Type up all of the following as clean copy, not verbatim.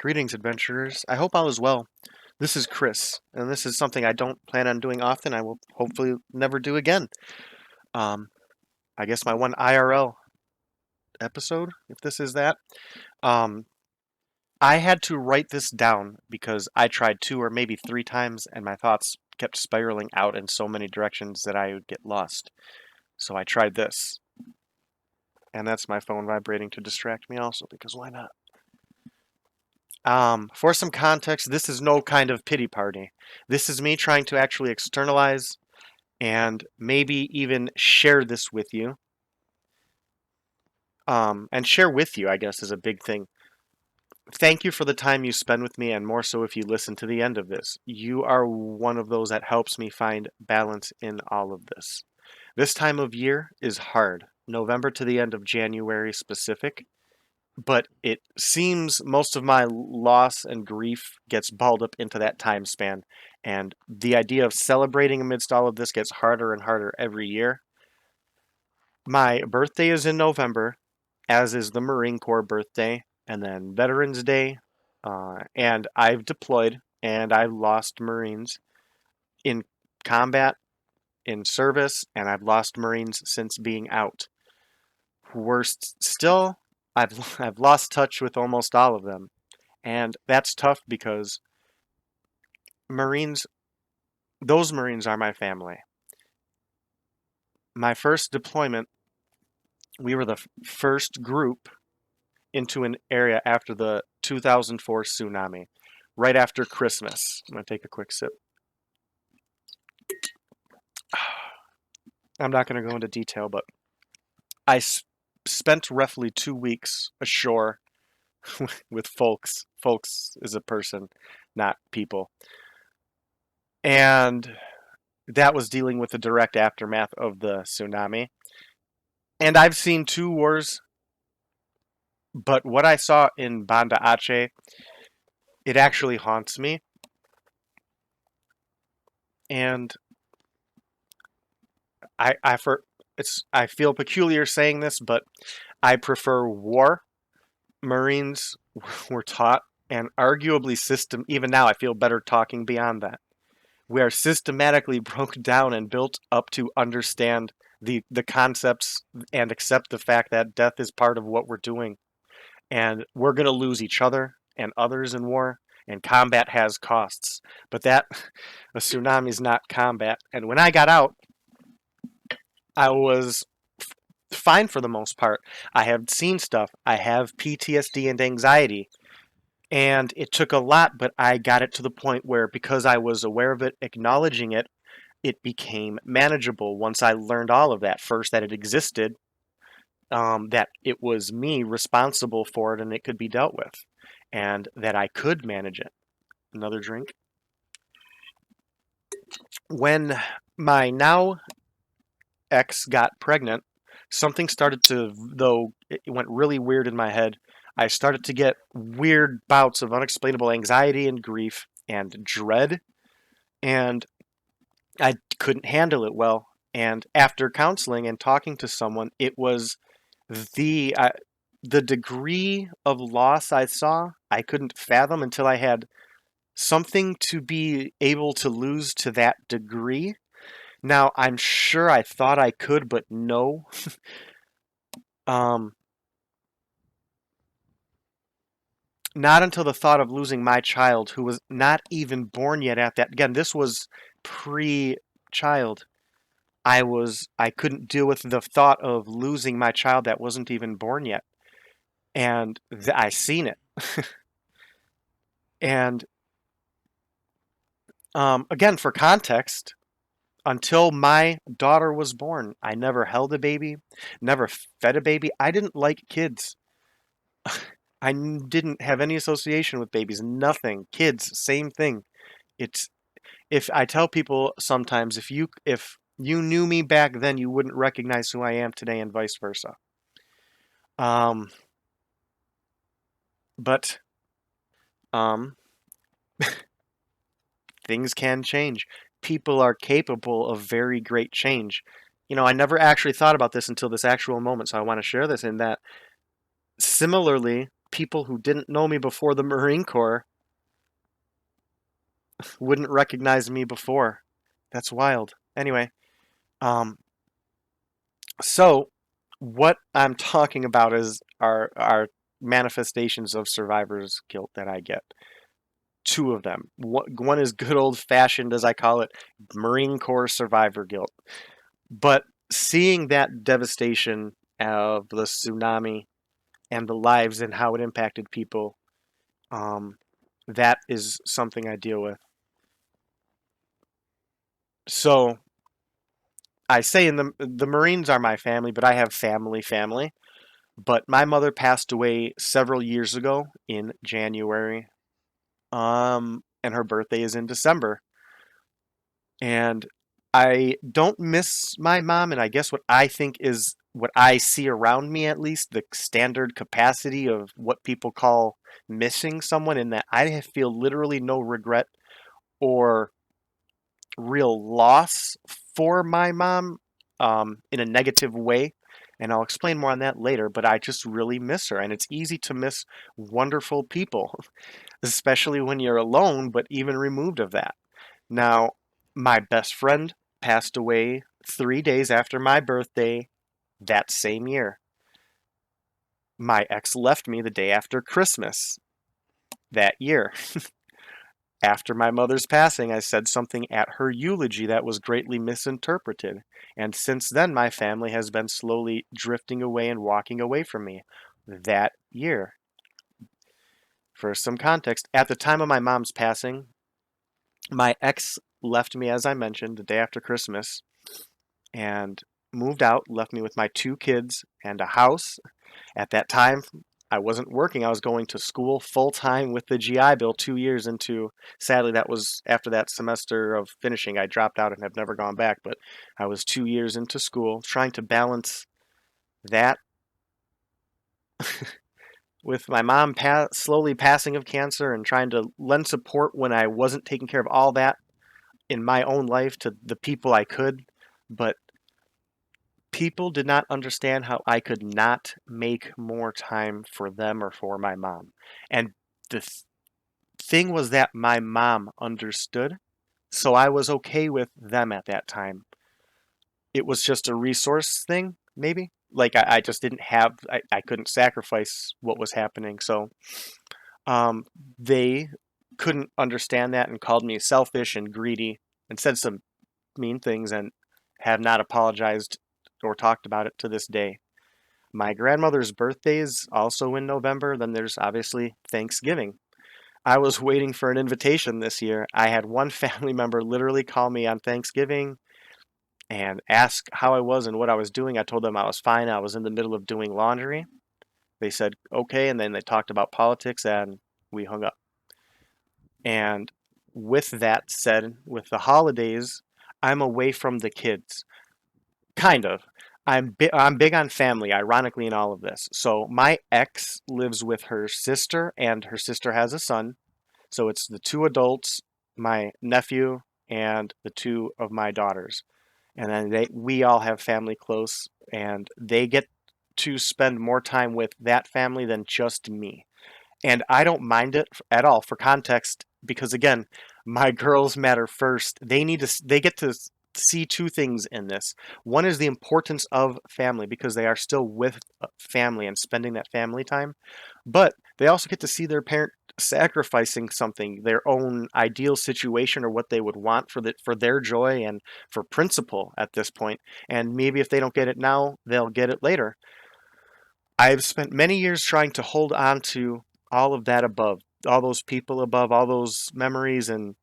Greetings, adventurers. I hope all is well. This is Chris, and this is something I don't plan on doing often. I will hopefully never do again. Um, I guess my one IRL episode, if this is that. Um, I had to write this down because I tried two or maybe three times, and my thoughts kept spiraling out in so many directions that I would get lost. So I tried this, and that's my phone vibrating to distract me also, because why not? For some context, this is no kind of pity party. This is me trying to actually externalize and maybe even share this with you. And share with you, I guess, is a big thing. Thank you for the time you spend with me, and more so if you listen to the end of this. You are one of those that helps me find balance in all of this. This time of year is hard, November to the end of January specific, but it seems most of my loss and grief gets balled up into that time span. And the idea of celebrating amidst all of this gets harder and harder every year. My birthday is in November, as is the Marine Corps birthday, and then Veterans Day. And I've deployed and I've lost Marines in combat, in service, and I've lost Marines since being out. Worst still, I've lost touch with almost all of them. And that's tough because Marines, those Marines are my family. My first deployment, we were the first group into an area after the 2004 tsunami, right after Christmas. I'm going to take a quick sip. I'm not going to go into detail, but I spent roughly 2 weeks ashore with folks. Folks is a person, not people. And that was dealing with the direct aftermath of the tsunami. And I've seen two wars, but what I saw in Banda Aceh, it actually haunts me. And I feel peculiar saying this, but I prefer war. Marines were taught, and arguably even now I feel better talking beyond that. We are systematically broken down and built up to understand the concepts and accept the fact that death is part of what we're doing. And we're going to lose each other and others in war, and combat has costs. But that, a tsunami is not combat. And when I got out, I was fine for the most part. I have seen stuff. I have PTSD and anxiety. And it took a lot, but I got it to the point where, because I was aware of it, acknowledging it, it became manageable once I learned all of that. First, that it existed, that it was me responsible for it and it could be dealt with, and that I could manage it. Another drink. When my now ex got pregnant, something started to, though it went really weird in my head. I started to get weird bouts of unexplainable anxiety and grief and dread, and I couldn't handle it well. And after counseling and talking to someone, it was the uh, the degree of loss I saw, I couldn't fathom until I had something to be able to lose to that degree. Now, I'm sure I thought I could, but no. um, Not until the thought of losing my child, who was not even born yet at that. Again, this was pre-child. I couldn't deal with the thought of losing my child that wasn't even born yet. And I seen it. And again, for context, until my daughter was born, I never held a baby, never fed a baby. I didn't like kids. I didn't have any association with babies, nothing. Kids, same thing. It's if I tell people sometimes, if you knew me back then, you wouldn't recognize who I am today, and vice versa. Um, but um, things can change. People are capable of very great change. I never actually thought about this until this actual moment, so I want to share this in that. Similarly, people who didn't know me before the Marine Corps wouldn't recognize me before. That's wild. Anyway, um, so what I'm talking about is our manifestations of survivor's guilt that I get. Two of them. One is good old fashioned, as I call it, Marine Corps survivor guilt. But seeing that devastation of the tsunami and the lives and how it impacted people, um, that is something I deal with. So I say in the Marines are my family, but I have family. But my mother passed away several years ago in January, and her birthday is in December. And I don't miss my mom, and I guess what I think is what I see around me, at least the standard capacity of what people call missing someone, in that I feel literally no regret or real loss for my mom, in a negative way. And I'll explain more on that later, but I just really miss her. And it's easy to miss wonderful people, especially when you're alone, but even removed of that. Now, my best friend passed away 3 days after my birthday that same year. My ex left me the day after Christmas that year. After my mother's passing, I said something at her eulogy that was greatly misinterpreted, and since then my family has been slowly drifting away and walking away from me. That year. For some context, at the time of my mom's passing, my ex left me, as I mentioned, the day after Christmas, and moved out, left me with my two kids and a house. At that time, I wasn't working. I was going to school full time with the GI Bill 2 years into. Sadly, that was after that semester of finishing. I dropped out and have never gone back, but I was 2 years into school trying to balance that with my mom slowly passing of cancer and trying to lend support when I wasn't taking care of all that in my own life to the people I could. But people did not understand how I could not make more time for them or for my mom. And the thing was that my mom understood, so I was okay with them at that time. It was just a resource thing, maybe. Like I just didn't have, I couldn't sacrifice what was happening. So um, they couldn't understand that and called me selfish and greedy and said some mean things and have not apologized or talked about it to this day. My grandmother's birthday is also in November. Then there's obviously Thanksgiving. I was waiting for an invitation this year. I had one family member literally call me on Thanksgiving and ask how I was and what I was doing. I told them I was fine. I was in the middle of doing laundry. They said, okay. And then they talked about politics and we hung up. And with that said, with the holidays, I'm away from the kids. Kind of. I'm big on family, ironically, in all of this. So my ex lives with her sister, and her sister has a son. So it's the two adults, my nephew, and the two of my daughters. And then we all have family close, and they get to spend more time with that family than just me. And I don't mind it at all. For context, because again, my girls matter first. They get to see two things in this. One is the importance of family because they are still with family and spending that family time, but they also get to see their parent sacrificing something, their own ideal situation or what they would want for their joy and for principle at this point. And maybe if they don't get it now, they'll get it later. I've spent many years trying to hold on to all of that above, all those people above, all those memories, and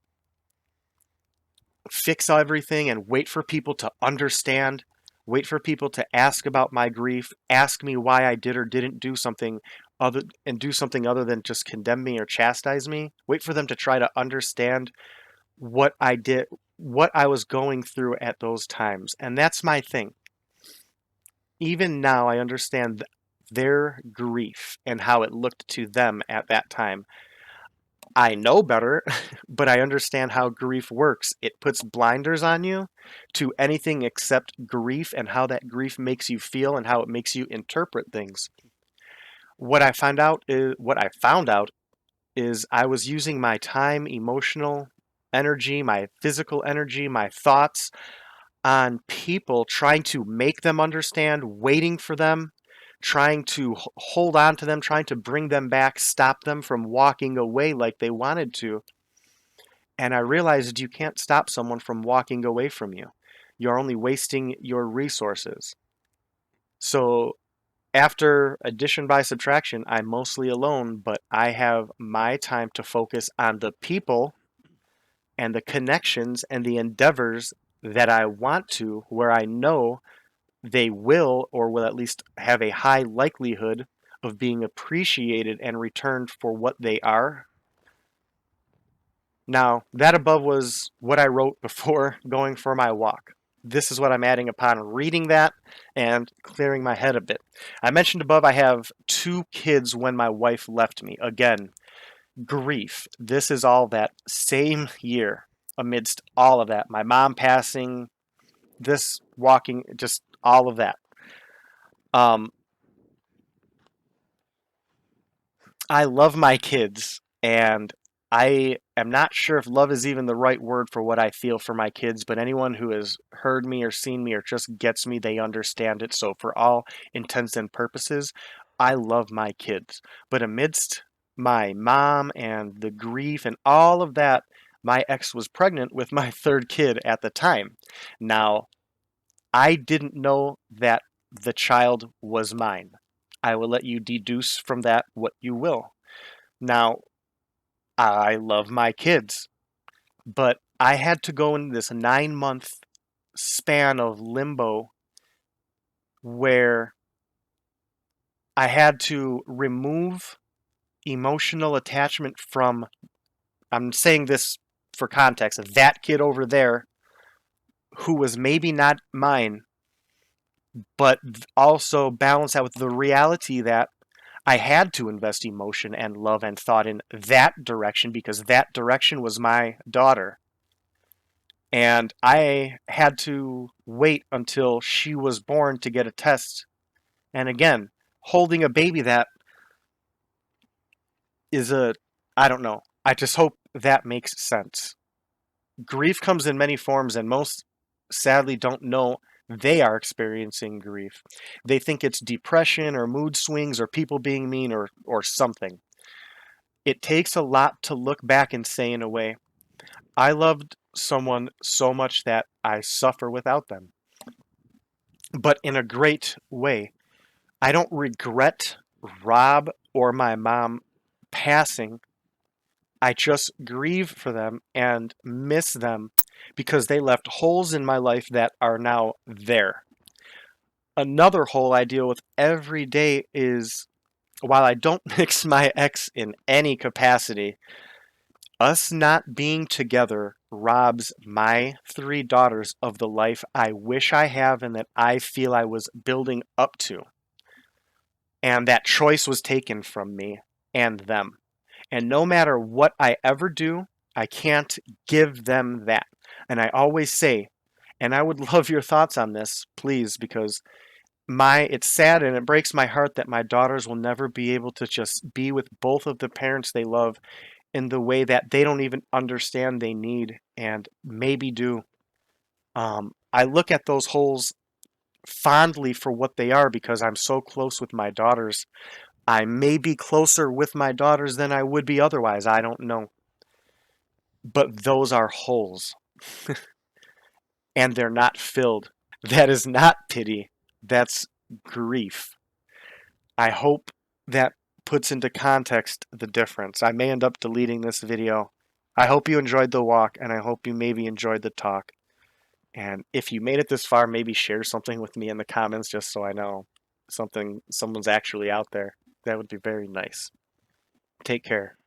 fix everything and wait for people to understand, wait for people to ask about my grief, ask me why I did or didn't do something other than just condemn me or chastise me. Wait for them to try to understand what I did, what I was going through at those times. And that's my thing. Even now I understand their grief and how it looked to them at that time. I know better, but I understand how grief works. It puts blinders on you to anything except grief and how that grief makes you feel and how it makes you interpret things. What I found out is I was using my time, emotional energy, my physical energy, my thoughts on people, trying to make them understand, waiting for them, trying to hold on to them, trying to bring them back, stop them from walking away like they wanted to. And I realized you can't stop someone from walking away from you. You're only wasting your resources. So after addition by subtraction, I'm mostly alone, but I have my time to focus on the people and the connections and the endeavors that I want to, where I know they will or will at least have a high likelihood of being appreciated and returned for what they are. Now, that above was what I wrote before going for my walk. This is what I'm adding upon reading that and clearing my head a bit. I mentioned above I have 2 kids when my wife left me. Again, grief. This is all that same year amidst all of that. My mom passing, this walking, just all of that. Um, I love my kids, and I am not sure if love is even the right word for what I feel for my kids, but anyone who has heard me or seen me or just gets me, they understand it. So, for all intents and purposes, I love my kids. But amidst my mom and the grief and all of that, my ex was pregnant with my 3rd kid at the time. Now, I didn't know that the child was mine. I will let you deduce from that what you will. Now, I love my kids, but I had to go in this 9-month span of limbo where I had to remove emotional attachment from, I'm saying this for context, that kid over there who was maybe not mine, but also balance that with the reality that I had to invest emotion and love and thought in that direction because that direction was my daughter. And I had to wait until she was born to get a test. And again, holding a baby that is I don't know. I just hope that makes sense. Grief comes in many forms, and most sadly don't know they are experiencing grief. They think it's depression or mood swings or people being mean or something. It takes a lot to look back and say, in a way, I loved someone so much that I suffer without them, but in a great way. I don't regret Rob or my mom passing. I just grieve for them and miss them because they left holes in my life that are now there. Another hole I deal with every day is while I don't mix my ex in any capacity, us not being together robs my 3 daughters of the life I wish I have and that I feel I was building up to. And that choice was taken from me and them. And no matter what I ever do, I can't give them that. And I always say, and I would love your thoughts on this, please, because it's sad and it breaks my heart that my daughters will never be able to just be with both of the parents they love in the way that they don't even understand they need and maybe do. I look at those holes fondly for what they are because I'm so close with my daughters. I may be closer with my daughters than I would be otherwise. I don't know. But those are holes, and they're not filled. That is not pity. That's grief. I hope that puts into context the difference. I may end up deleting this video. I hope you enjoyed the walk, and I hope you maybe enjoyed the talk. And if you made it this far, maybe share something with me in the comments just so I know someone's actually out there. That would be very nice. Take care.